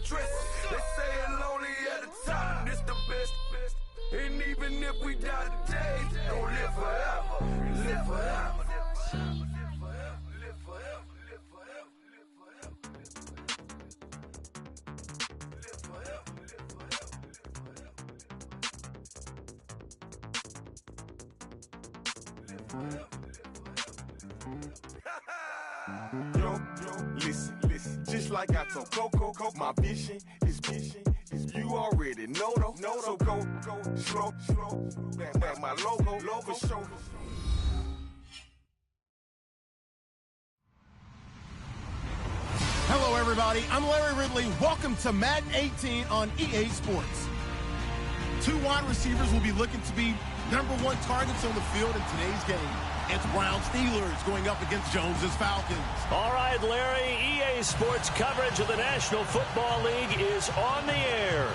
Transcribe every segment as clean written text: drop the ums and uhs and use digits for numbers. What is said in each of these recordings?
stress. They say it lonely at the top, this the best. And even if we die today, don't live forever. Live forever. Yo, listen, just like I told Coco, my vision is you already know though. So go, slow, back my logo for show. Hello, everybody. I'm Larry Ridley. Welcome to Madden 18 on EA Sports. Two wide receivers will be looking to be #1 targets on the field in today's game. It's Brown Steelers going up against Jones's Falcons. All right, Larry, EA Sports coverage of the National Football League is on the air.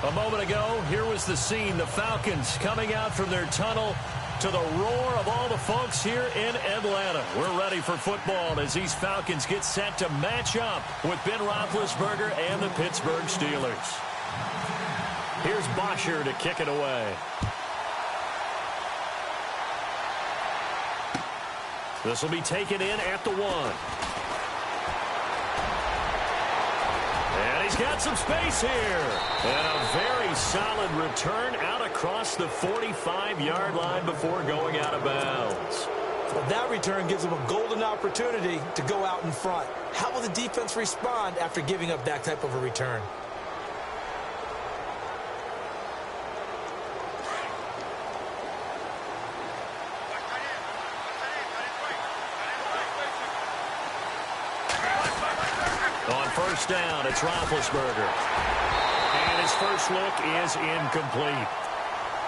A moment ago, here was the scene. The Falcons coming out from their tunnel to the roar of all the folks here in Atlanta. We're ready for football as these Falcons get set to match up with Ben Roethlisberger and the Pittsburgh Steelers. Here's Bosher to kick it away. This will be taken in at the 1. And he's got some space here. And a very solid return out across the 45-yard line before going out of bounds. Well, that return gives them a golden opportunity to go out in front. How will the defense respond after giving up that type of a return? First down, it's Roethlisberger. And his first look is incomplete.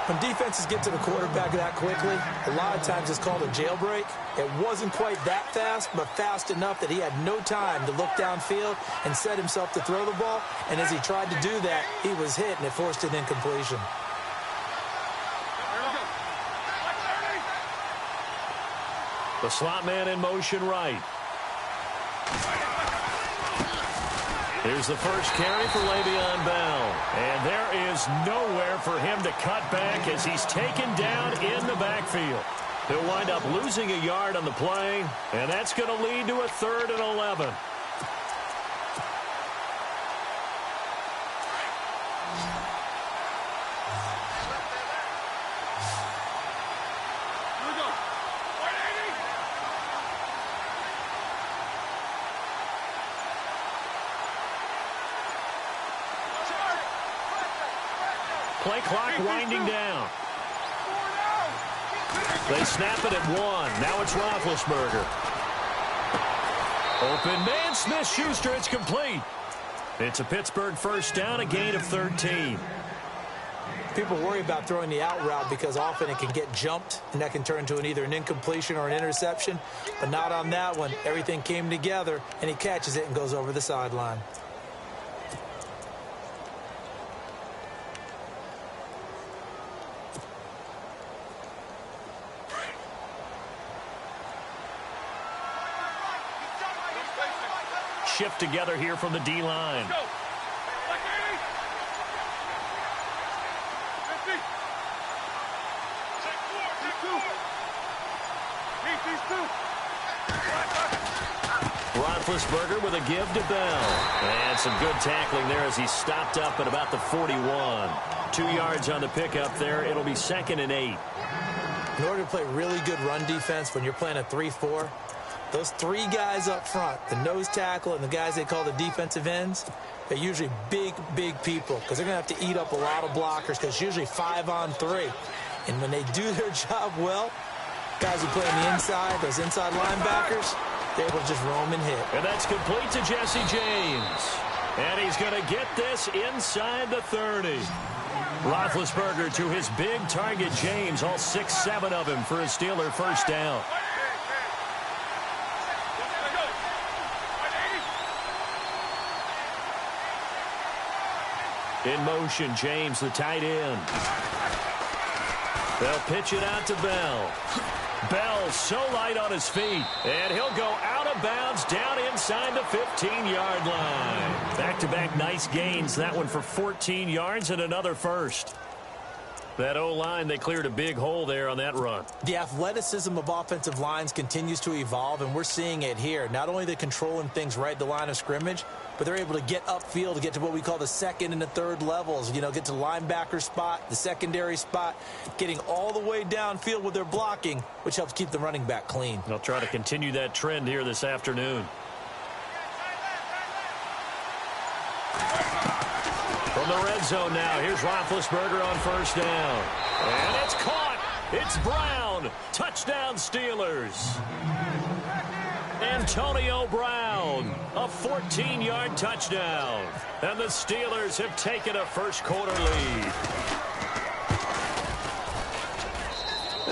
When defenses get to the quarterback that quickly, a lot of times it's called a jailbreak. It wasn't quite that fast, but fast enough that he had no time to look downfield and set himself to throw the ball. And as he tried to do that, he was hit, and it forced an incompletion. The slot man in motion right. Here's the first carry for Le'Veon Bell. And there is nowhere for him to cut back as he's taken down in the backfield. He'll wind up losing a yard on the play, and that's going to lead to a 3rd and 11. Play clock winding down. They snap it at 1. Now it's Roethlisberger. Open man, Smith-Schuster. It's complete. It's a Pittsburgh first down, a gain of 13. People worry about throwing the out route because often it can get jumped, and that can turn into either an incompletion or an interception. But not on that one. Everything came together, and he catches it and goes over the sideline. Shift together here from the D-line. Roethlisberger with a give to Bell. And some good tackling there as he stopped up at about the 41. 2 yards on the pickup there. It'll be 2nd and 8. In order to play really good run defense when you're playing a 3-4, those 3 guys up front, the nose tackle and the guys they call the defensive ends, they're usually big people because they're going to have to eat up a lot of blockers because it's usually 5-on-3. And when they do their job well, guys who play on the inside, those inside linebackers, they're able to just roam and hit. And that's complete to Jesse James. And he's going to get this inside the 30. Roethlisberger to his big target, James, all 6-7 of him for a Steeler first down. In motion, James, the tight end. They'll pitch it out to Bell. Bell so light on his feet, and he'll go out of of bounds down inside the 15-yard line. Back-to-back nice gains. That one for 14 yards and another first. That O-line, they cleared a big hole there on that run. The athleticism of offensive lines continues to evolve, and we're seeing it here. Not only they're controlling things right at the line of scrimmage, but they're able to get upfield to get to what we call the second and the third levels. You know, get to the linebacker spot, the secondary spot, getting all the way downfield with their blocking, which helps keep the running back clean. They'll try to continue that trend here this afternoon. From the red zone now, here's Roethlisberger on first down. And it's caught. It's Brown. Touchdown, Steelers. Antonio Brown, a 14-yard touchdown. And the Steelers have taken a first-quarter lead.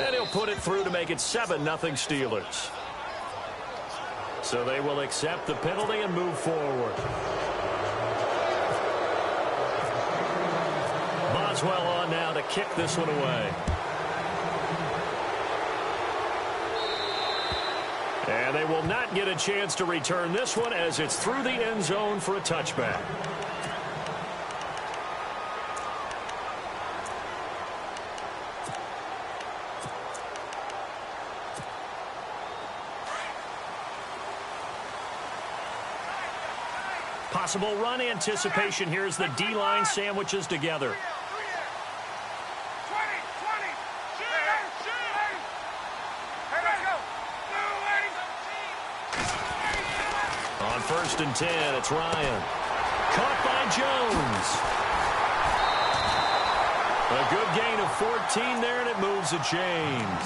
And he'll put it through to make it 7-0 Steelers. So they will accept the penalty and move forward. Boswell on now to kick this one away. And they will not get a chance to return this one as it's through the end zone for a touchback. Possible run anticipation here as the D-line sandwiches together. On 1st and 10, it's Ryan. Caught by Jones. A good gain of 14 there, and it moves the chains.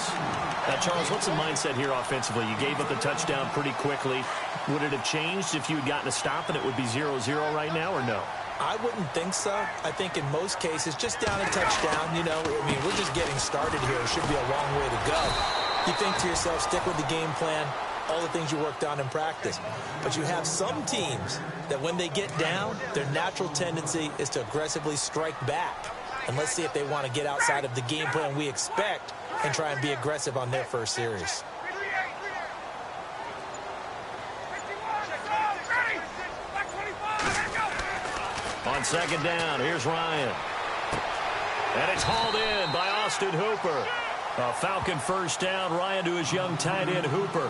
Now, Charles, what's the mindset here offensively? You gave up the touchdown pretty quickly. Would it have changed if you had gotten a stop and it would be 0-0 right now, or no? I wouldn't think so. I think in most cases, just down a touchdown, you know, I mean, we're just getting started here. It should be a long way to go. You think to yourself, stick with the game plan, all the things you worked on in practice. But you have some teams that when they get down, their natural tendency is to aggressively strike back. And let's see if they want to get outside of the game plan we expect and try and be aggressive on their first series. On 2nd down, here's Ryan. And it's hauled in by Austin Hooper. A Falcon first down, Ryan to his young tight end, Hooper.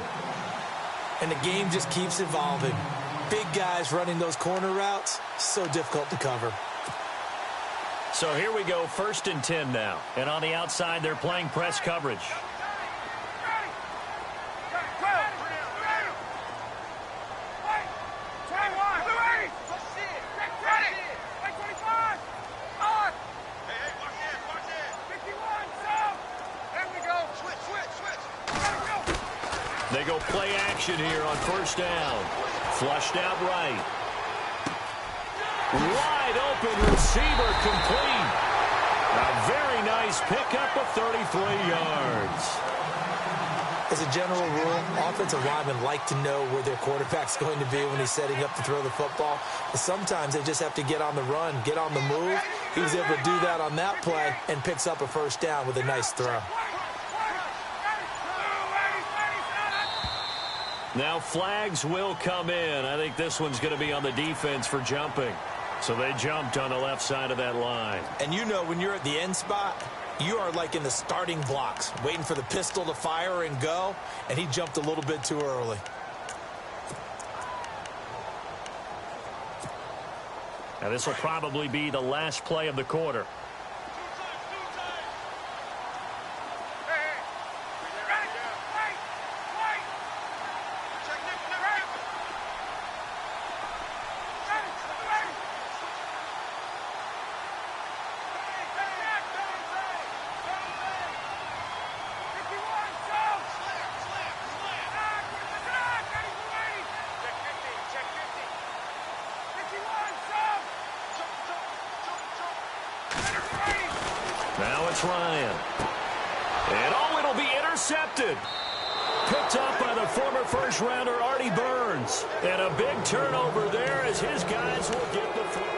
And the game just keeps evolving. Big guys running those corner routes, so difficult to cover. So here we go, 1st and 10 now. And on the outside, they're playing press coverage. They go play action here on 1st down. Flushed out right. Wide open receiver complete. A very nice pickup of 33 yards. As a general rule, offensive linemen like to know where their quarterback's going to be when he's setting up to throw the football. But sometimes they just have to get on the run, get on the move. He was able to do that on that play and picks up a 1st down with a nice throw. Now flags will come in. I think this one's going to be on the defense for jumping. So they jumped on the left side of that line. And you know when you're at the end spot, you are like in the starting blocks, waiting for the pistol to fire and go, and he jumped a little bit too early. Now this will probably be the last play of the quarter. Now it's Ryan. And oh, it'll be intercepted. Picked up by the former first-rounder Artie Burns. And a big turnover there as his guys will get the football.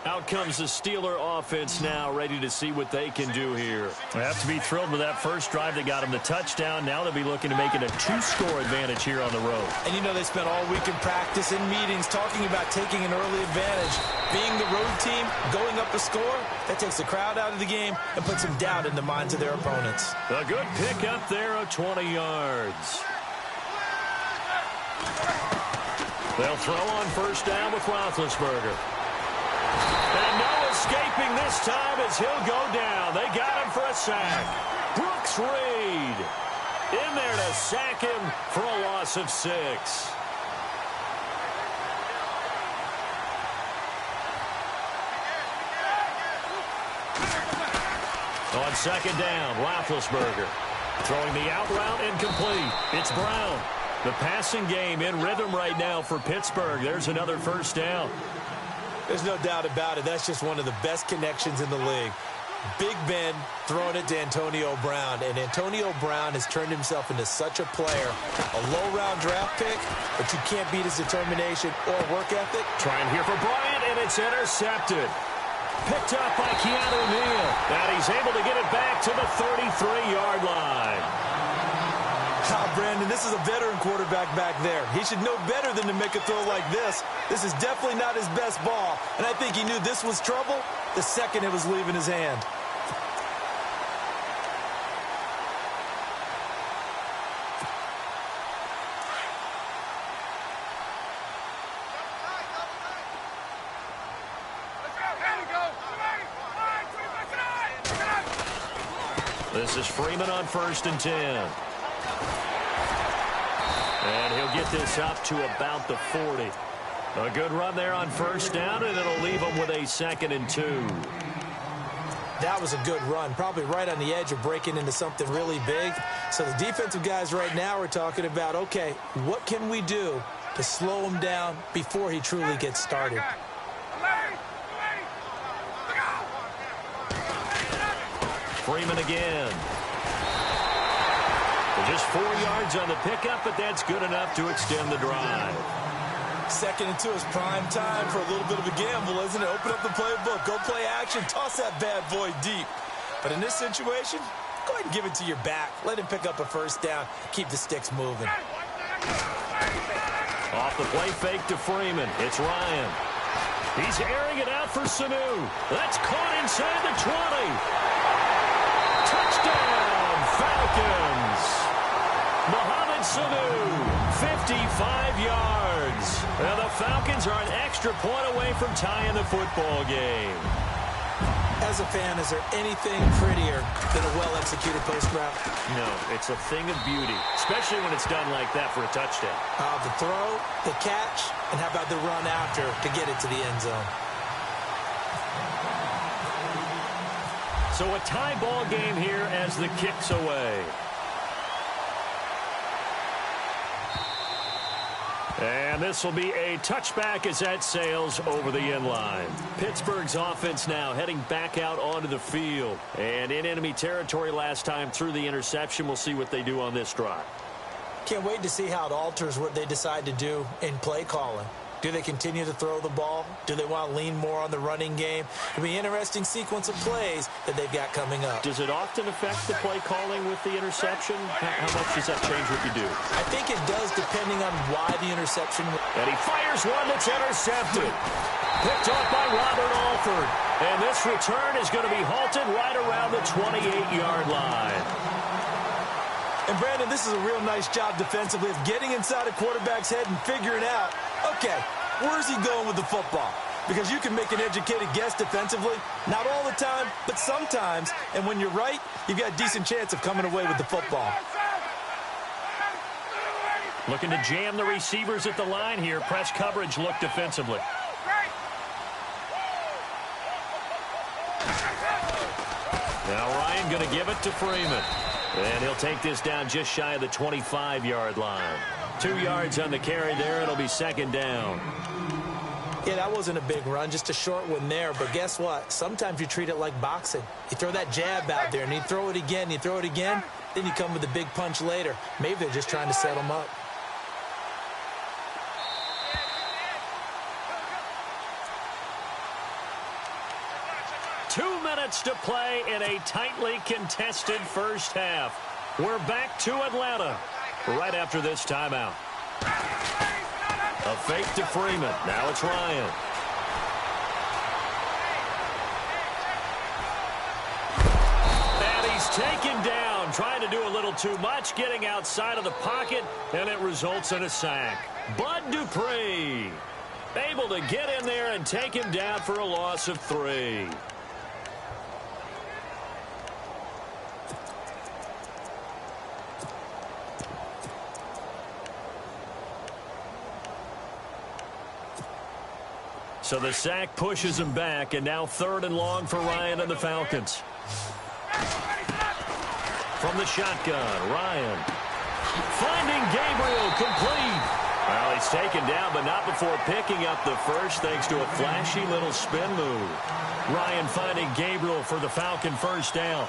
Out comes the Steeler offense now, ready to see what they can do here. They have to be thrilled with that first drive that got them the touchdown. Now they'll be looking to make it a 2-score advantage here on the road. And you know they spent all week in practice and meetings talking about taking an early advantage. Being the road team, going up a score, that takes the crowd out of the game and puts some doubt in the minds of their opponents. A good pick up there of 20 yards. They'll throw on first down with Roethlisberger. And no escaping this time as he'll go down. They got him for a sack. Brooks Reed in there to sack him for a loss of 6. On second down, Roethlisberger throwing the out route incomplete. It's Brown. The passing game in rhythm right now for Pittsburgh. There's another first down. There's no doubt about it. That's just one of the best connections in the league. Big Ben throwing it to Antonio Brown, and Antonio Brown has turned himself into such a player. A low-round draft pick, but you can't beat his determination or work ethic. Trying here for Bryant, and it's intercepted. Picked up by Keanu Neal, and he's able to get it back to the 33-yard line. Brandon, this is a veteran quarterback back there. He should know better than to make a throw like this. This is definitely not his best ball, and I think he knew this was trouble the second it was leaving his hand. This is Freeman on 1st and 10. And he'll get this up to about the 40. A good run there on first down, and it'll leave him with a 2nd and 2. That was a good run, probably right on the edge of breaking into something really big. So the defensive guys right now are talking about, okay, what can we do to slow him down before he truly gets started? Freeman again. Just 4 yards on the pickup, but that's good enough to extend the drive. 2nd and 2 is prime time for a little bit of a gamble, isn't it? Open up the playbook, go play action, toss that bad boy deep. But in this situation, go ahead and give it to your back. Let him pick up a first down, keep the sticks moving. Off the play fake to Freeman. It's Ryan. He's airing it out for Sanu. That's caught inside the 20. Touchdown, Falcons. Mohamed Sanu, 55 yards. And the Falcons are an extra point away from tying the football game. As a fan, is there anything prettier than a well-executed post route? No, it's a thing of beauty, especially when it's done like that for a touchdown. The throw, the catch, and how about the run after to get it to the end zone? So a tie ball game here as the kick's away. And this will be a touchback as that sails over the end line. Pittsburgh's offense now heading back out onto the field. And in enemy territory last time through the interception. We'll see what they do on this drive. Can't wait to see how it alters what they decide to do in play calling. Do they continue to throw the ball? Do they want to lean more on the running game? It'll be an interesting sequence of plays that they've got coming up. Does it often affect the play calling with the interception? How much does that change what you do? I think it does depending on why the interception. And he fires one that's intercepted. Picked off by Robert Alford. And this return is going to be halted right around the 28-yard line. And, Brandon, this is a real nice job defensively of getting inside a quarterback's head and figuring out, okay, where's he going with the football? Because you can make an educated guess defensively, not all the time, but sometimes. And when you're right, you've got a decent chance of coming away with the football. Looking to jam the receivers at the line here. Press coverage look defensively. Now Ryan going to give it to Freeman. And he'll take this down just shy of the 25-yard line. 2 yards on the carry there. It'll be second down. Yeah, that wasn't a big run, just a short one there. But guess what? Sometimes you treat it like boxing. You throw that jab out there, and you throw it again, you throw it again, then you come with a big punch later. Maybe they're just trying to set them up. minutes to play in a tightly contested first half. We're back to Atlanta right after this timeout. A fake to Freeman. Now it's Ryan. And he's taken down, trying to do a little too much, getting outside of the pocket, and it results in a sack. Bud Dupree able to get in there and take him down for a loss of 3. So the sack pushes him back, and now 3rd and long for Ryan and the Falcons. From the shotgun, Ryan finding Gabriel complete. Well, he's taken down, but not before picking up the first thanks to a flashy little spin move. Ryan finding Gabriel for the Falcon first down.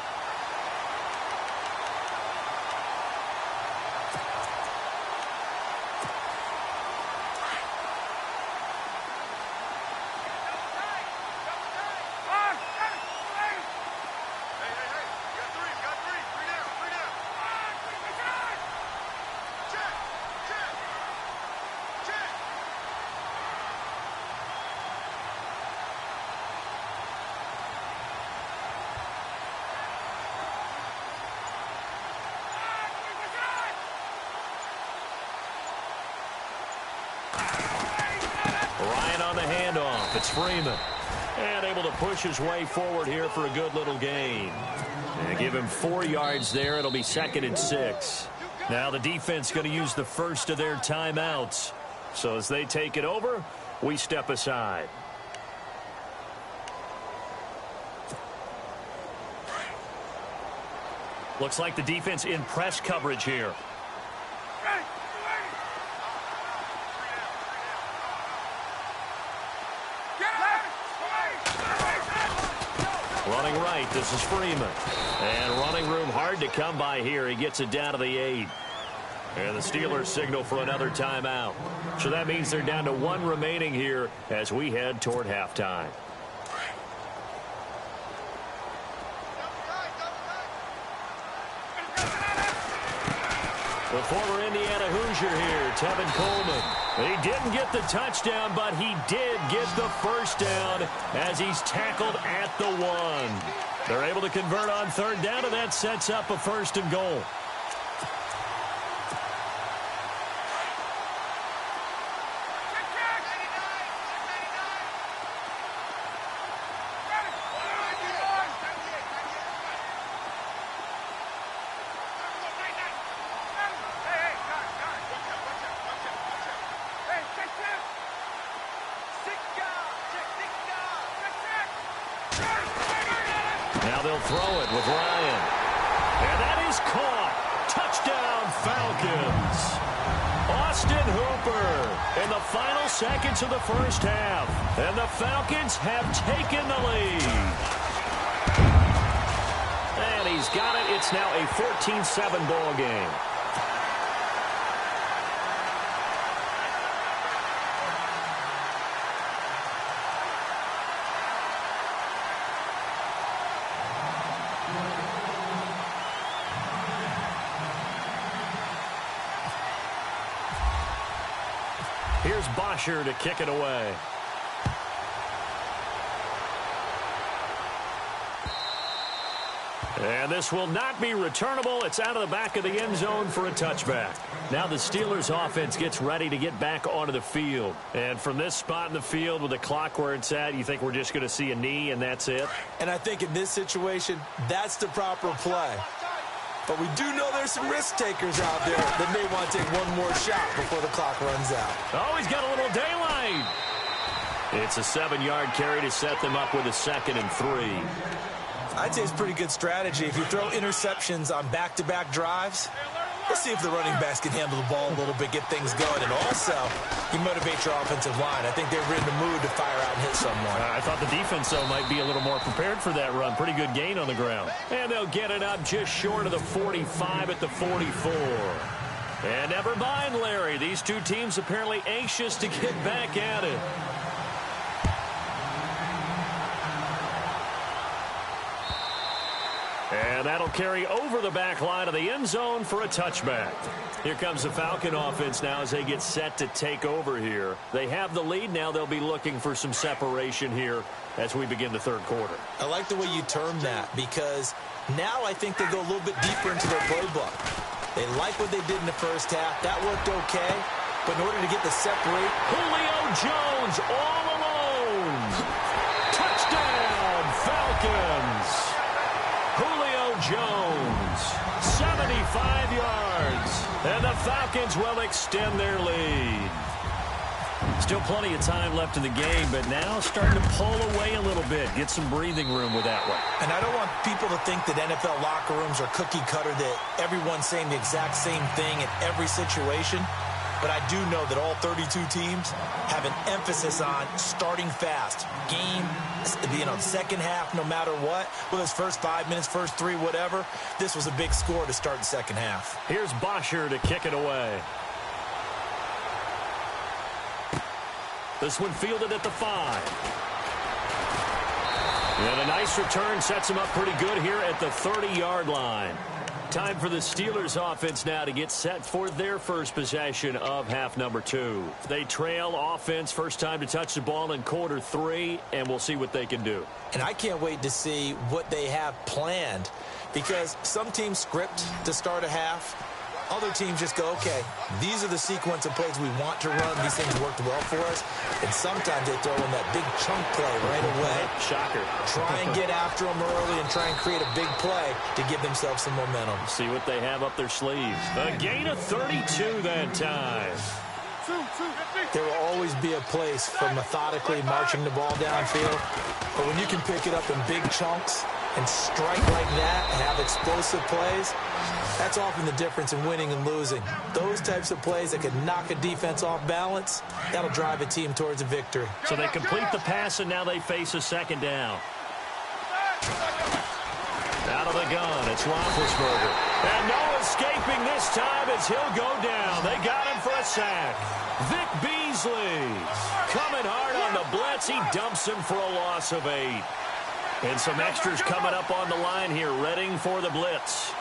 Ryan on the handoff. It's Freeman. And able to push his way forward here for a good little gain. And give him 4 yards there. It'll be 2nd and 6. Now the defense going to use the first of their timeouts. So as they take it over, we step aside. Looks like the defense in press coverage here. Running right, this is Freeman. And running room hard to come by here. He gets it down to the 8. And the Steelers signal for another timeout. So that means they're down to 1 remaining here as we head toward halftime. The former Indiana Hoosier here, Tevin Coleman. He didn't get the touchdown, but he did get the first down as he's tackled at the 1. They're able to convert on 3rd down, and that sets up a 1st and goal. Now they'll throw it with Ryan. And that is caught. Touchdown, Falcons. Austin Hooper in the final seconds of the first half. And the Falcons have taken the lead. And he's got it. It's now a 14-7 ball game. Here's Bosher to kick it away. And this will not be returnable. It's out of the back of the end zone for a touchback. Now the Steelers offense gets ready to get back onto the field. And from this spot in the field with the clock where it's at, you think we're just going to see a knee and that's it? And I think in this situation, that's the proper play. But we do know there's some risk takers out there that may want to take one more shot before the clock runs out. Oh, he's got a little daylight. It's a 7-yard carry to set them up with a 2nd and 3. I'd say it's pretty good strategy. If you throw interceptions on back-to-back drives, let's see if the running backs can handle the ball a little bit, get things going. And also, you motivate your offensive line. I think they're in the mood to fire out and hit someone. I thought the defense, though, might be a little more prepared for that run. Pretty good gain on the ground. And they'll get it up just short of the 45 at the 44. And never mind, Larry. These two teams apparently anxious to get back at it. And that'll carry over the back line of the end zone for a touchback. Here comes the Falcon offense now as they get set to take over here. They have the lead. Now they'll be looking for some separation here as we begin the third quarter. I like the way you termed that because now I think they go a little bit deeper into their playbook. They like what they did in the first half. That worked okay. But in order to get the separate, Julio Jones all alone. Touchdown, Falcons. Julio Jones, 75 yards. And the Falcons will extend their lead. Still plenty of time left in the game, but now starting to pull away a little bit. Get some breathing room with that one. And I don't want people to think that NFL locker rooms are cookie cutter, that everyone's saying the exact same thing in every situation. But I do know that all 32 teams have an emphasis on starting fast. Game, second half, no matter what. Whether it's first 5 minutes, first 3, whatever. This was a big score to start the second half. Here's Bosher to kick it away. This one fielded at the 5. And a nice return sets him up pretty good here at the 30-yard line. Time for the Steelers offense now to get set for their first possession of half number 2. They trail offense, first time to touch the ball in quarter 3, and we'll see what they can do. And I can't wait to see what they have planned, because some teams script to start a half. Other teams just go, okay, these are the sequence of plays we want to run. These things worked well for us. And sometimes they throw in that big chunk play right away. Shocker. Try and get after them early and try and create a big play to give themselves some momentum. See what they have up their sleeves. A gain of 32 that time. There will always be a place for methodically marching the ball downfield. But when you can pick it up in big chunks and strike like that and have explosive plays, that's often the difference in winning and losing. Those types of plays that could knock a defense off balance, that'll drive a team towards a victory. So they complete the pass, and now they face a second down. Out of the gun, it's Roethlisberger. And no escaping this time as he'll go down. They got him for a sack. Vic Beasley coming hard on the blitz. He dumps him for a loss of 8. And some extras coming up on the line here, readying for the blitz.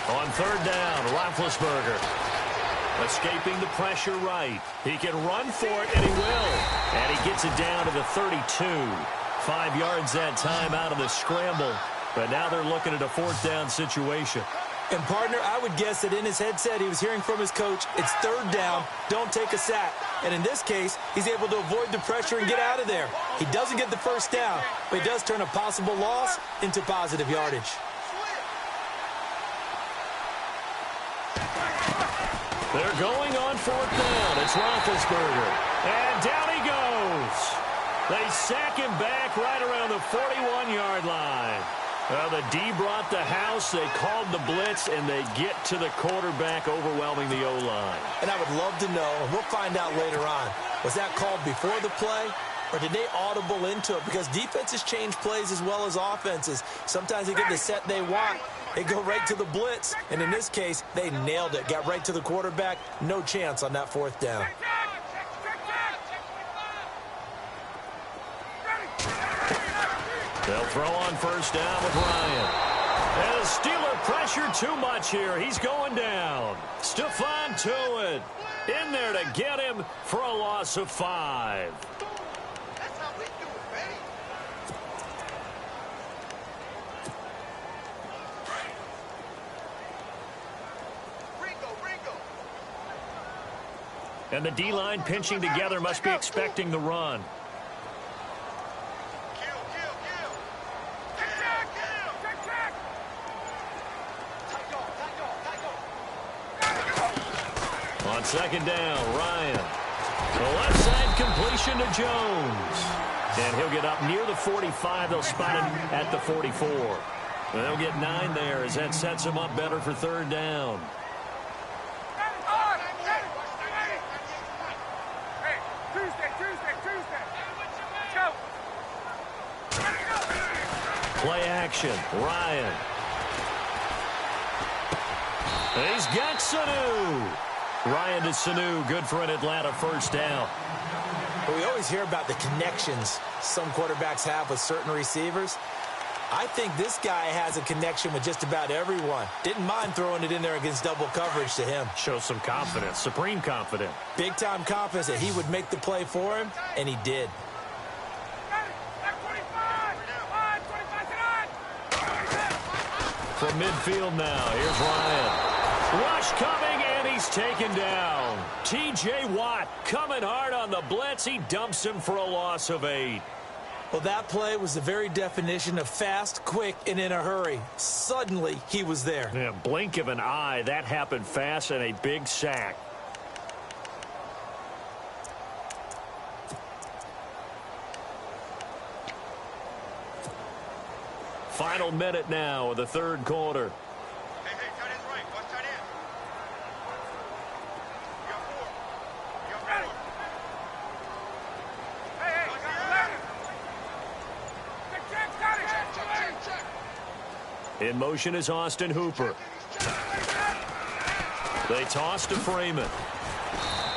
On third down, Roethlisberger escaping the pressure right. He can run for it, and he will. And he gets it down to the 32. 5 yards that time out of the scramble. But now they're looking at a fourth down situation. And, partner, I would guess that in his headset he was hearing from his coach, it's third down, don't take a sack. And in this case, he's able to avoid the pressure and get out of there. He doesn't get the first down, but he does turn a possible loss into positive yardage. They're going on fourth down. It's Roethlisberger. And down he goes. They sack him back right around the 41-yard line. Well, the D brought the house. They called the blitz, and they get to the quarterback, overwhelming the O-line. And I would love to know, and we'll find out later on, was that called before the play, or did they audible into it? Because defenses change plays as well as offenses. Sometimes they get the set they want. They go right to the blitz, and in this case, they nailed it. Got right to the quarterback. No chance on that fourth down. They'll throw on first down with Ryan. And the Steeler pressure too much here. He's going down. Stephon Tuitt in there to get him for a loss of 5. That's how we do it, baby. Ringo. And the D-line pinching together, must be expecting the run. On second down, Ryan. The left side completion to Jones. And he'll get up near the 45. They'll spot him at the 44. They'll get 9 there as that sets him up better for third down. Play action, Ryan. He's got Sanu. Ryan to Sanu, good for an Atlanta first down. We always hear about the connections some quarterbacks have with certain receivers. I think this guy has a connection with just about everyone. Didn't mind throwing it in there against double coverage to him. Shows some confidence, supreme confidence. Big-time confidence that he would make the play for him, and he did. From midfield now, here's Ryan. Rush coming, and he's taken down. T.J. Watt coming hard on the blitz. He dumps him for a loss of 8. Well, that play was the very definition of fast, quick, and in a hurry. Suddenly, he was there. Yeah, blink of an eye. That happened fast, and a big sack. Final minute now of the third quarter. Hey, tight end's right. Watch tight end. You got 4. You got 4. Check. In motion is Austin Hooper. They toss to Freeman.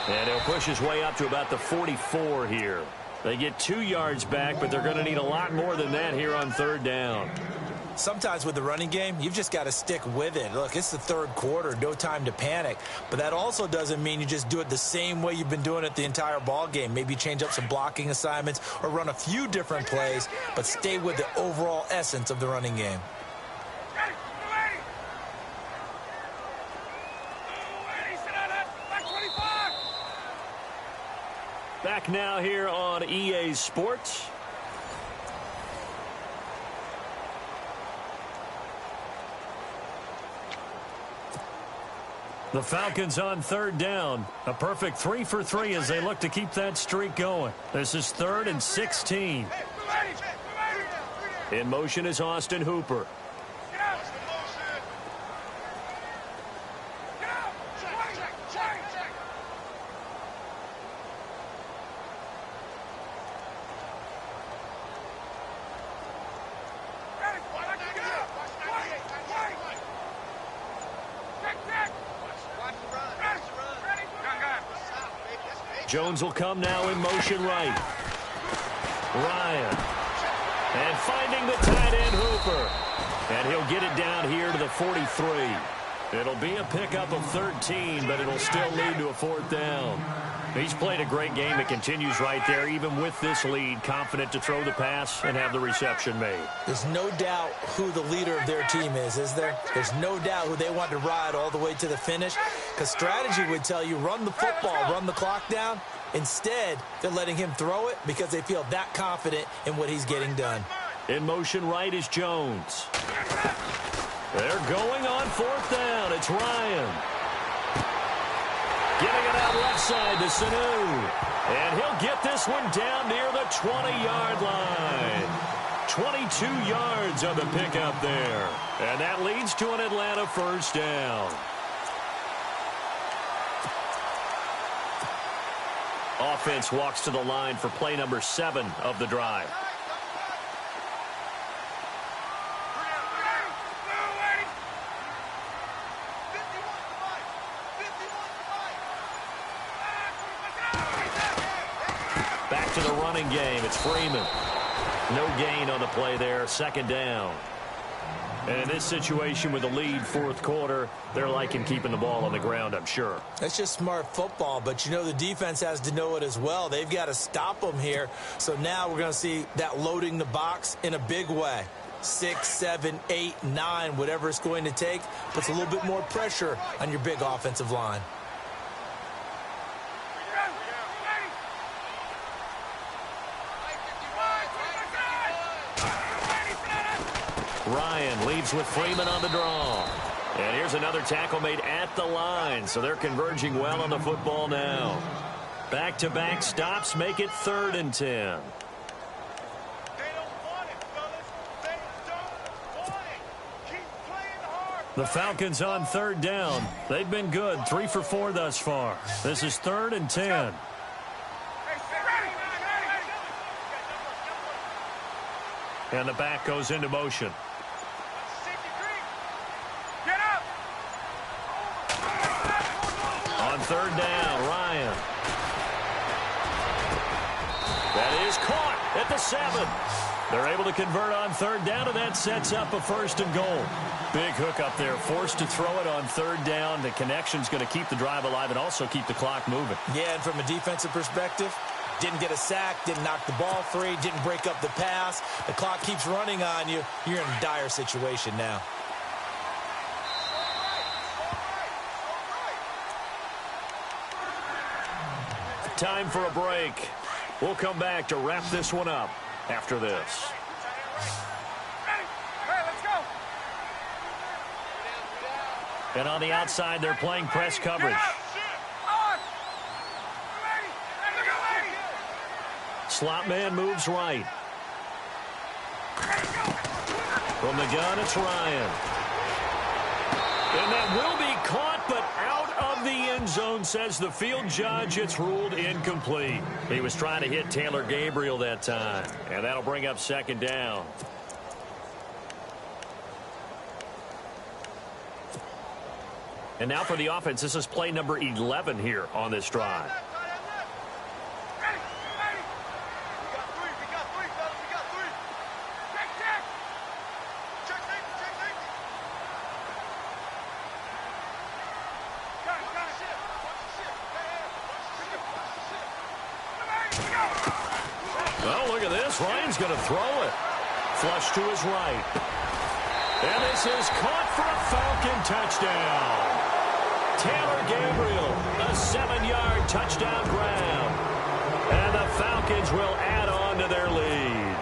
And he'll push his way up to about the 44 here. They get 2 yards back, but they're going to need a lot more than that here on third down. Sometimes with the running game, you've just got to stick with it. Look, it's the third quarter, no time to panic. But that also doesn't mean you just do it the same way you've been doing it the entire ball game. Maybe change up some blocking assignments or run a few different plays, but stay with the overall essence of the running game. Back now here on EA Sports. The Falcons on third down. A perfect 3 for 3 as they look to keep that streak going. This is 3rd and 16. In motion is Austin Hooper. Jones will come now in motion right. Ryan. And finding the tight end Hooper. And he'll get it down here to the 43. It'll be a pickup of 13, but it'll still lead to a 4th down. He's played a great game. It continues right there, even with this lead, confident to throw the pass and have the reception made. There's no doubt who the leader of their team is there? There's no doubt who they want to ride all the way to the finish, because strategy would tell you run the football, run the clock down. Instead, they're letting him throw it because they feel that confident in what he's getting done. In motion right is Jones. They're going on 4th down. It's Ryan. Getting it out left side to Sanu. And he'll get this one down near the 20-yard line. 22 yards on the pickup there. And that leads to an Atlanta first down. Offense walks to the line for play number 7 of the drive. Back to the running game. It's Freeman. No gain on the play there. 2nd down. And in this situation with the lead 4th quarter, they're liking keeping the ball on the ground, I'm sure. That's just smart football, but you know the defense has to know it as well. They've got to stop them here. So now we're going to see that loading the box in a big way. 6, 7, 8, 9, whatever it's going to take, puts a little bit more pressure on your big offensive line. Ryan leads with Freeman on the draw. And here's another tackle made at the line, so they're converging well on the football now. Back-to-back stops make it 3rd and 10. They don't want it, fellas. They don't want it. Keep playing hard. The Falcons on 3rd down. They've been good, 3 for 4 thus far. This is 3rd and 10. And the back goes into motion. Get up. third down. Ryan. That is caught at the 7. They're able to convert on third down, and that sets up a first and goal. Big hook up there, forced to throw it on third down. The connection's going to keep the drive alive and also keep the clock moving. Yeah, and from a defensive perspective, didn't get a sack, didn't knock the ball free, didn't break up the pass. The clock keeps running on you. You're in a dire situation now. Time for a break. We'll come back to wrap this one up after this. And on the outside, they're playing press coverage. Slot man moves right. From the gun, it's Ryan. And that will be caught, but out of the end zone, says the field judge. It's ruled incomplete. He was trying to hit Taylor Gabriel that time. And that'll bring up second down. And now for the offense, this is play number 11 here on this drive. Well, look at this. Ryan's going to throw it. Flush to his right. And this is caught for a Falcon touchdown. Taylor Gabriel, a 7-yard touchdown grab. And the Falcons will add on to their lead.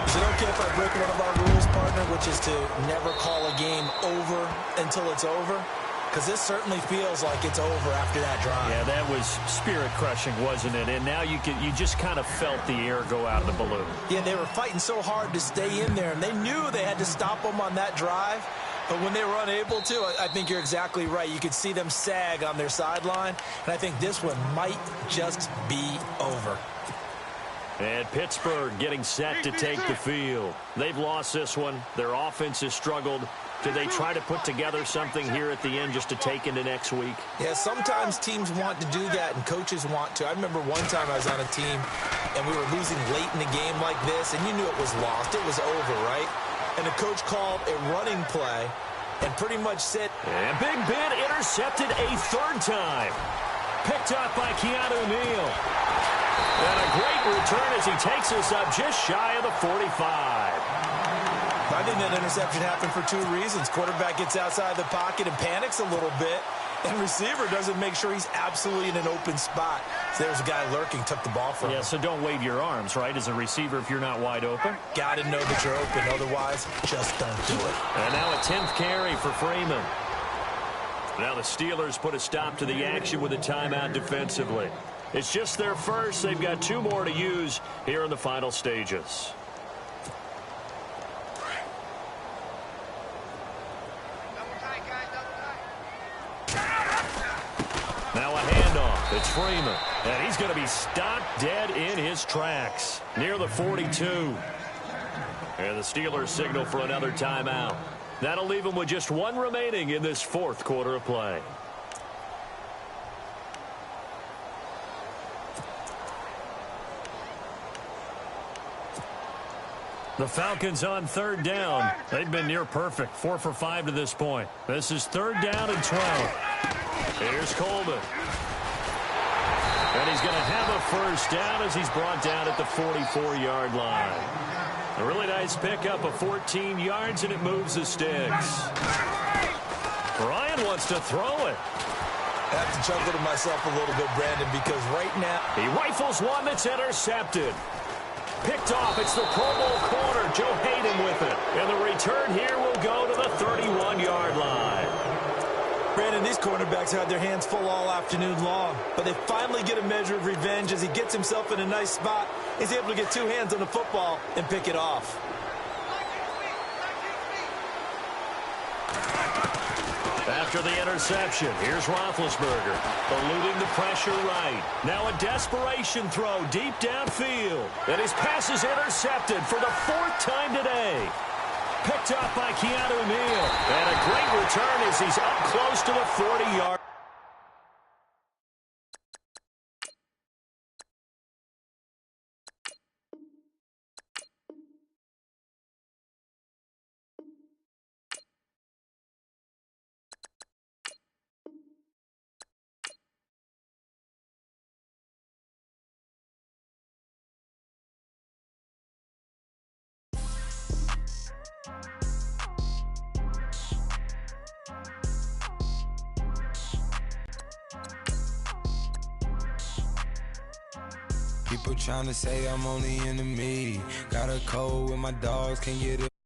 Is it okay if I break one of our rules, partner, which is to never call a game over until it's over? Because this certainly feels like it's over after that drive. Yeah, that was spirit-crushing, wasn't it? And now you just kind of felt the air go out of the balloon. Yeah, they were fighting so hard to stay in there, and they knew they had to stop them on that drive. But when they were unable to, I think you're exactly right. You could see them sag on their sideline, and I think this one might just be over. And Pittsburgh getting set to take the field. They've lost this one. Their offense has struggled. Do they try to put together something here at the end just to take into next week? Yeah, sometimes teams want to do that, and coaches want to. I remember one time I was on a team, and we were losing late in the game like this, and you knew it was lost. It was over, right? And the coach called a running play and pretty much said... And Big Ben intercepted a third time. Picked up by Keanu Neal. And a great return as he takes us up just shy of the 45. I think that interception happened for two reasons. Quarterback gets outside the pocket and panics a little bit, and receiver doesn't make sure he's absolutely in an open spot. So there's a guy lurking, took the ball from him. Yeah, so don't wave your arms, right, as a receiver if you're not wide open. Got to know that you're open. Otherwise, just don't do it. And now a 10th carry for Freeman. Now the Steelers put a stop to the action with a timeout defensively. It's just their first. They've got 2 more to use here in the final stages. Now a handoff. It's Freeman. And he's going to be stopped dead in his tracks near the 42. And the Steelers signal for another timeout. That'll leave them with just 1 remaining in this 4th quarter of play. The Falcons on third down. They've been near perfect. 4 for 5 to this point. This is 3rd down and 12. Here's Coleman. And he's going to have a first down as he's brought down at the 44-yard line. A really nice pickup of 14 yards, and it moves the sticks. Ryan wants to throw it. I have to chuckle to myself a little bit, Brandon, because right now... He rifles one that's intercepted. Picked off. It's the Pro Bowl corner. Joe Hayden with it. And the return here will go to the 31-yard line. Brandon, these cornerbacks had their hands full all afternoon long, but they finally get a measure of revenge as he gets himself in a nice spot. He's able to get 2 hands on the football and pick it off. After the interception, here's Roethlisberger, eluding the pressure right. Now a desperation throw deep downfield. And his pass is intercepted for the 4th time today. Picked up by Keanu Neal. And a great return as he's up close to the 40-yard. People tryna say I'm only enemy. Got a cold with my dogs, can't get it.